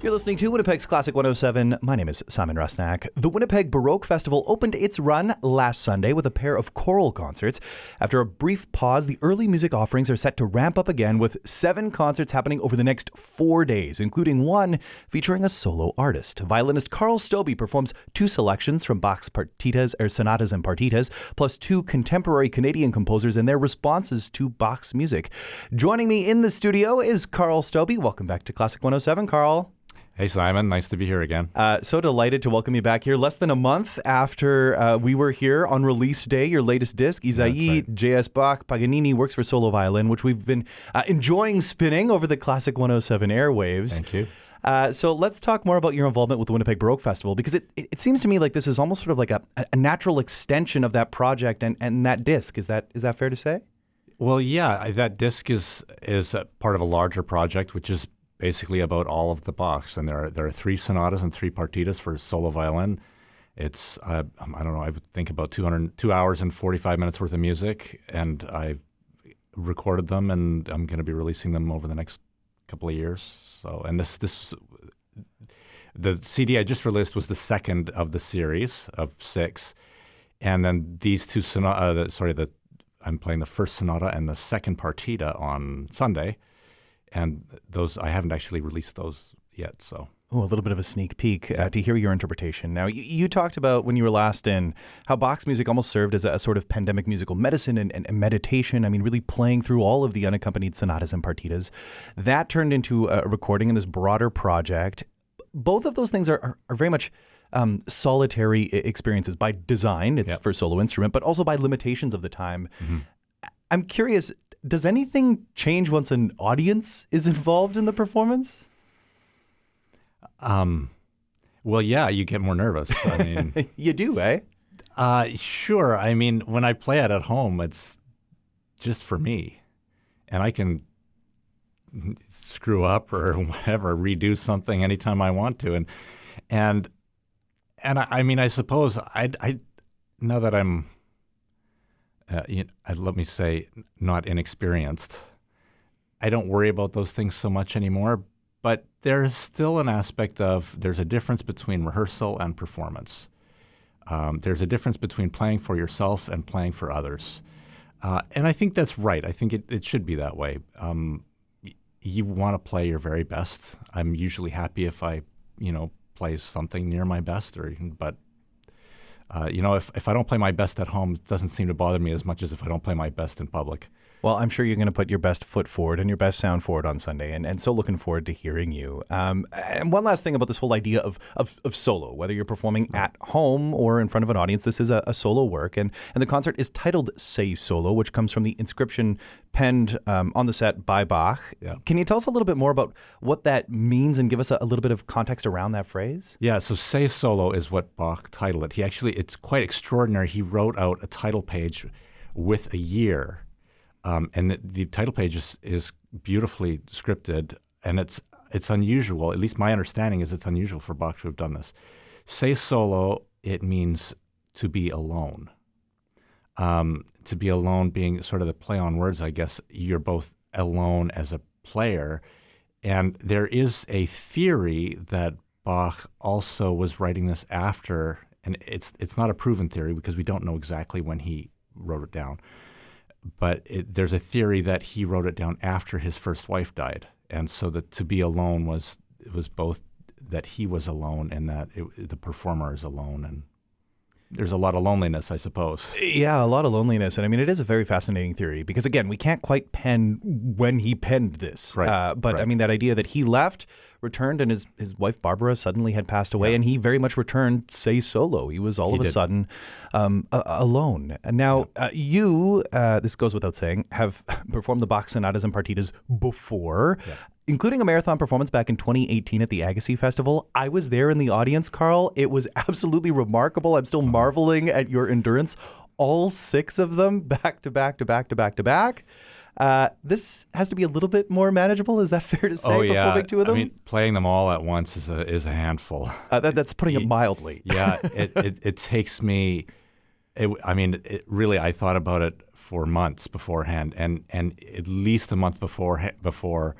You're listening to Winnipeg's Classic 107. My name is Simon Rusnak. The Winnipeg Baroque Festival opened its run last Sunday with a pair of choral concerts. After a brief pause, the early music offerings are set to ramp up again with 7 concerts happening over the next 4 days, including one featuring a solo artist. Violinist Karl Stobbe performs 2 selections from Bach's Sonatas and Partitas, plus 2 contemporary Canadian composers and their responses to Bach's music. Joining me in the studio is Karl Stobbe. Welcome back to Classic 107, Karl. Hey, Simon. Nice to be here again. So delighted to welcome you back here. Less than a month after we were here on release day, your latest disc, Isaïe, right. J.S. Bach, Paganini Works for Solo Violin, which we've been enjoying spinning over the Classic 107 airwaves. Thank you. So let's talk more about your involvement with the Winnipeg Baroque Festival, because it seems to me like this is almost sort of like a natural extension of that project and that disc. Is that fair to say? Well, yeah, that disc is a part of a larger project, which is basically about all of the Bachs, and there are 3 sonatas and 3 partitas for solo violin. It's I don't know, I would think about 2 hours and 45 minutes worth of music, and I recorded them, and I'm going to be releasing them over the next couple of years. So, and the CD I just released was the second of the series of 6, and then these 2 I'm playing the first sonata and the second partita on Sunday. And those, I haven't actually released those yet, so. Oh, a little bit of a sneak peek to hear your interpretation. Now, you talked about when you were last in how Bach's music almost served as a sort of pandemic musical medicine and meditation. I mean, really playing through all of the unaccompanied sonatas and partitas. That turned into a recording in this broader project. Both of those things are very much solitary experiences by design. It's for solo instrument, but also by limitations of the time. Mm-hmm. I'm curious, does anything change once an audience is involved in the performance? Well, yeah, you get more nervous. I mean, you do, eh? Sure. I mean, when I play it at home, it's just for me, and I can screw up or whatever, redo something anytime I want to, and I mean, I suppose I now that I'm. Let me say, not inexperienced. I don't worry about those things so much anymore, but there's still an aspect of, there's a difference between rehearsal and performance. There's a difference between playing for yourself and playing for others. And I think that's right. I think it should be that way. You want to play your very best. I'm usually happy if I, play something near my best, but if I don't play my best at home, it doesn't seem to bother me as much as if I don't play my best in public. Well, I'm sure you're going to put your best foot forward and your best sound forward on Sunday, and so looking forward to hearing you. And one last thing about this whole idea of solo, whether you're performing at home or in front of an audience, this is a solo work, and the concert is titled Sei Solo, which comes from the inscription penned on the set by Bach. Yeah. Can you tell us a little bit more about what that means and give us a little bit of context around that phrase? Yeah, so Sei Solo is what Bach titled it. It's quite extraordinary. He wrote out a title page with a year. And the title page is beautifully scripted, and it's unusual. At least my understanding is it's unusual for Bach to have done this. Sei Solo, it means to be alone. To be alone being sort of the play on words, I guess. You're both alone as a player. And there is a theory that Bach also was writing this after, and it's not a proven theory because we don't know exactly when he wrote it down. But there's a theory that he wrote it down after his first wife died. And so that to be alone was both that he was alone and that the performer is alone. And there's a lot of loneliness, I suppose. Yeah, a lot of loneliness. And I mean, it is a very fascinating theory because, again, we can't quite pen when he penned this. Right. But I mean, that idea that he left, returned, and his wife Barbara suddenly had passed away, and he very much returned Sei Solo. He was all of a sudden alone. And now you, this goes without saying, have performed the Bach Sonatas and Partitas before. Yeah. Including a marathon performance back in 2018 at the Agassiz Festival. I was there in the audience, Karl. It was absolutely remarkable. I'm still marveling at your endurance. All 6 of them back to back to back to back to back. This has to be a little bit more manageable. Is that fair to say? Performing 2 of them? I mean, playing them all at once is a handful. That's putting it mildly. Yeah, it takes me. Really, I thought about it for months beforehand, and at least a month before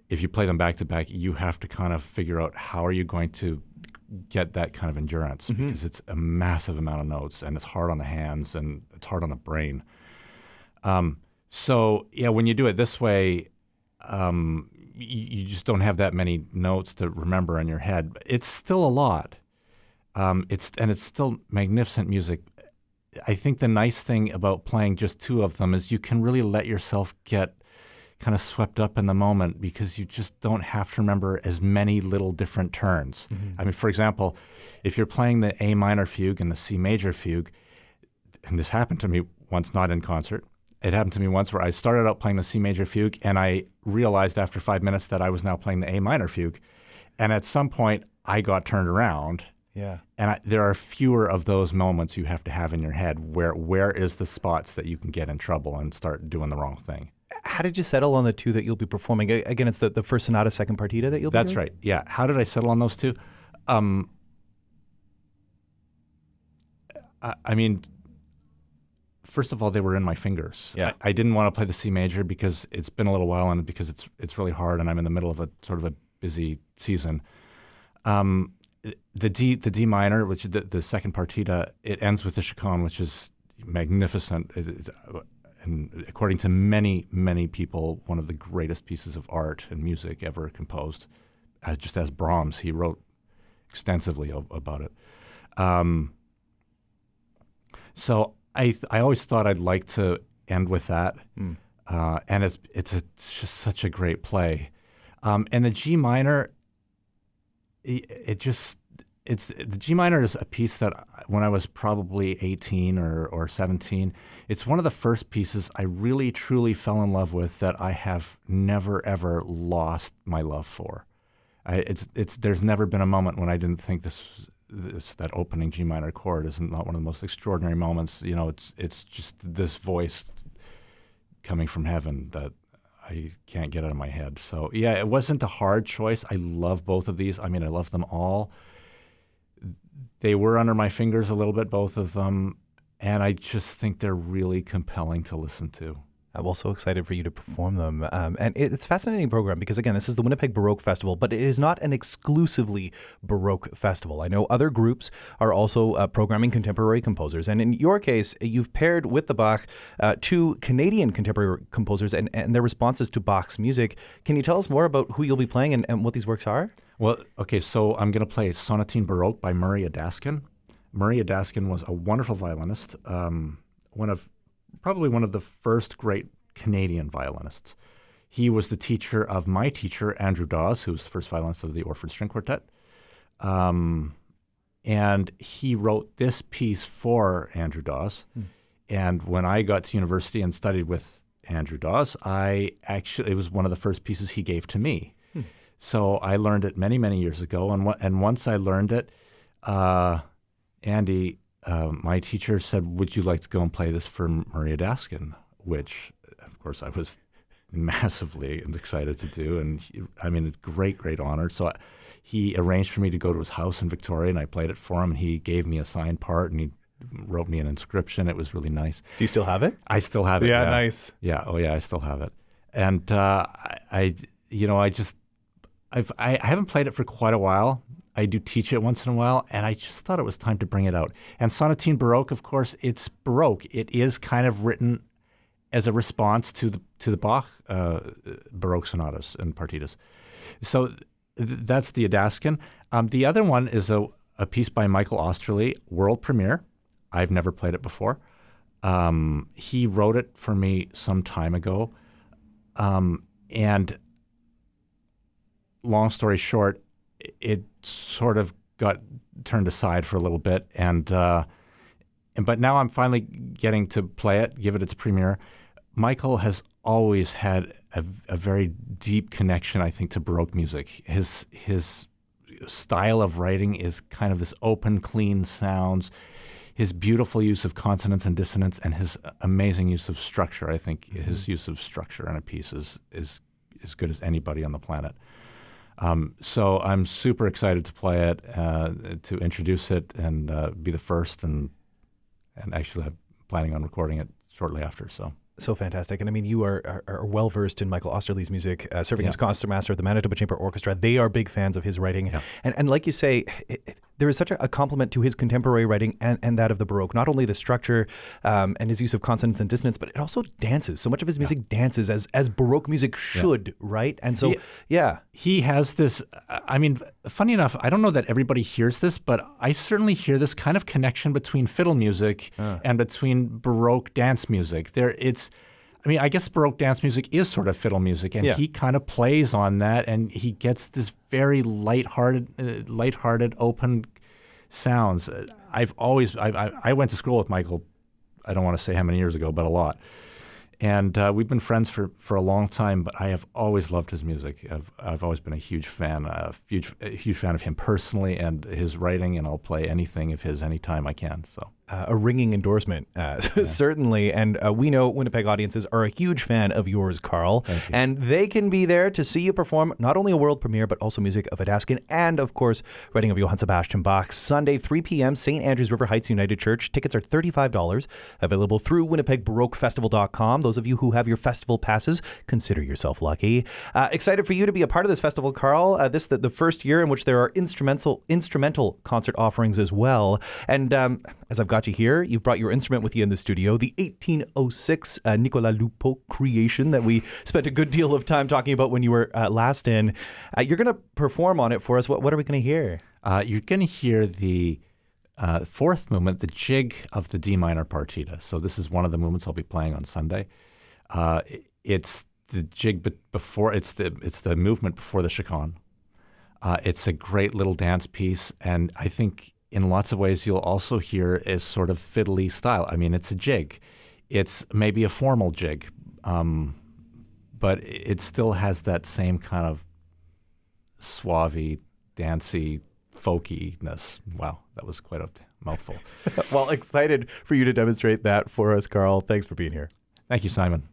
if you play them back to back, you have to kind of figure out how are you going to get that kind of endurance because it's a massive amount of notes and it's hard on the hands and it's hard on the brain. So yeah, when you do it this way, you just don't have that many notes to remember in your head. But it's still a lot. It's still magnificent music. I think the nice thing about playing just two of them is you can really let yourself get kind of swept up in the moment because you just don't have to remember as many little different turns. I mean, for example, if you're playing the A minor fugue and the C major fugue, and this happened to me once, not in concert, it happened to me once where I started out playing the C major fugue and I realized after 5 minutes that I was now playing the A minor fugue. And at some point, I got turned around. Yeah. And there are fewer of those moments you have to have in your head where is the spots that you can get in trouble and start doing the wrong thing. How did you settle on the two that you'll be performing? Again, it's the first sonata, second partita that you'll be That's doing? right. Yeah. How did I settle on those two? I mean, first of all, they were in my fingers. Yeah. I didn't want to play the C major because it's been a little while and because it's really hard and I'm in the middle of a sort of a busy season. The D minor, which is the second partita, it ends with the chaconne, which is magnificent. And according to many, many people, one of the greatest pieces of art and music ever composed. Just as Brahms, he wrote extensively about it. So I always thought I'd like to end with that, and it's just such a great play. And the G minor, the G minor is a piece that when I was probably 18 or 17, it's one of the first pieces I really truly fell in love with that I have never ever lost my love for. There's never been a moment when I didn't think that opening G minor chord is not one of the most extraordinary moments. You know, it's just this voice coming from heaven that I can't get out of my head. So yeah, it wasn't a hard choice. I love both of these. I mean, I love them all. They were under my fingers a little bit, both of them, and I just think they're really compelling to listen to. I'm also excited for you to perform them. And it's a fascinating program because, again, this is the Winnipeg Baroque Festival, but it is not an exclusively Baroque festival. I know other groups are also programming contemporary composers. And in your case, you've paired with the Bach two Canadian contemporary composers and their responses to Bach's music. Can you tell us more about who you'll be playing and what these works are? Well, okay, so I'm going to play Sonatine Baroque by Murray Adaskin. Murray Adaskin was a wonderful violinist, probably one of the first great Canadian violinists. He was the teacher of my teacher, Andrew Dawes, who was the first violinist of the Orford String Quartet. And he wrote this piece for Andrew Dawes. And when I got to university and studied with Andrew Dawes, it was one of the first pieces he gave to me. So I learned it many, many years ago. And once I learned it, Andy, my teacher said, would you like to go and play this for Murray Adaskin? Which, of course, I was massively excited to do. And it's great, great honor. So he arranged for me to go to his house in Victoria, and I played it for him. And he gave me a signed part, and he wrote me an inscription. It was really nice. Do you still have it? I still have it. Yeah, nice. Yeah. Oh, yeah, I still have it. And I haven't played it for quite a while. I do teach it once in a while, and I just thought it was time to bring it out. And Sonatine Baroque, of course, it's Baroque. It is kind of written as a response to the Bach Baroque sonatas and partitas. So that's the Adaskin. The other one is a piece by Michael Osterley, world premiere. I've never played it before. He wrote it for me some time ago, and long story short, it sort of got turned aside for a little bit, but now I'm finally getting to play it, give it its premiere. Michael has always had a very deep connection, I think, to Baroque music. His style of writing is kind of this open, clean sounds. His beautiful use of consonance and dissonance, and his amazing use of structure. I think his use of structure in a piece is as good as anybody on the planet. So I'm super excited to play it, to introduce it, and be the first, and actually I'm planning on recording it shortly after. So So fantastic. And I mean, you are well versed in Michael Osterley's music, serving as concertmaster of the Manitoba Chamber Orchestra. They are big fans of his writing. Yeah. And like you say, there is such a complement to his contemporary writing and that of the Baroque. Not only the structure and his use of consonance and dissonance, but it also dances. So much of his music dances as Baroque music should, right? And so, He has this, I mean, funny enough, I don't know that everybody hears this, but I certainly hear this kind of connection between fiddle music and between Baroque dance music. I guess Baroque dance music is sort of fiddle music, and he kind of plays on that, and he gets this very lighthearted, open sounds. I went to school with Michael, I don't want to say how many years ago, but a lot. And we've been friends for a long time, but I have always loved his music. I've always been a huge fan of him personally and his writing, and I'll play anything of his anytime I can. So. A ringing endorsement, certainly. And we know Winnipeg audiences are a huge fan of yours, Karl. Thank you. And they can be there to see you perform not only a world premiere, but also music of Adaskin and, of course, writing of Johann Sebastian Bach. Sunday, 3 p.m., St. Andrews River Heights United Church. Tickets are $35, available through WinnipegBaroqueFestival.com. Those of you who have your festival passes, consider yourself lucky. Excited for you to be a part of this festival, Karl. This is the first year in which there are instrumental concert offerings as well. And as I've got you here, you've brought your instrument with you in the studio, the 1806 Nicolas Lupo creation that we spent a good deal of time talking about when you were last in. You're going to perform on it for us. What are we going to hear? You're going to hear the fourth movement, the jig of the D minor partita. So this is one of the movements I'll be playing on Sunday. It's the jig before, it's the movement before the chaconne. It's a great little dance piece, and I think in lots of ways you'll also hear a sort of fiddly style. I mean, it's a jig. It's maybe a formal jig, but it still has that same kind of suave, dancey, folkiness. Wow, that was quite a mouthful. Well, excited for you to demonstrate that for us, Karl. Thanks for being here. Thank you, Simon.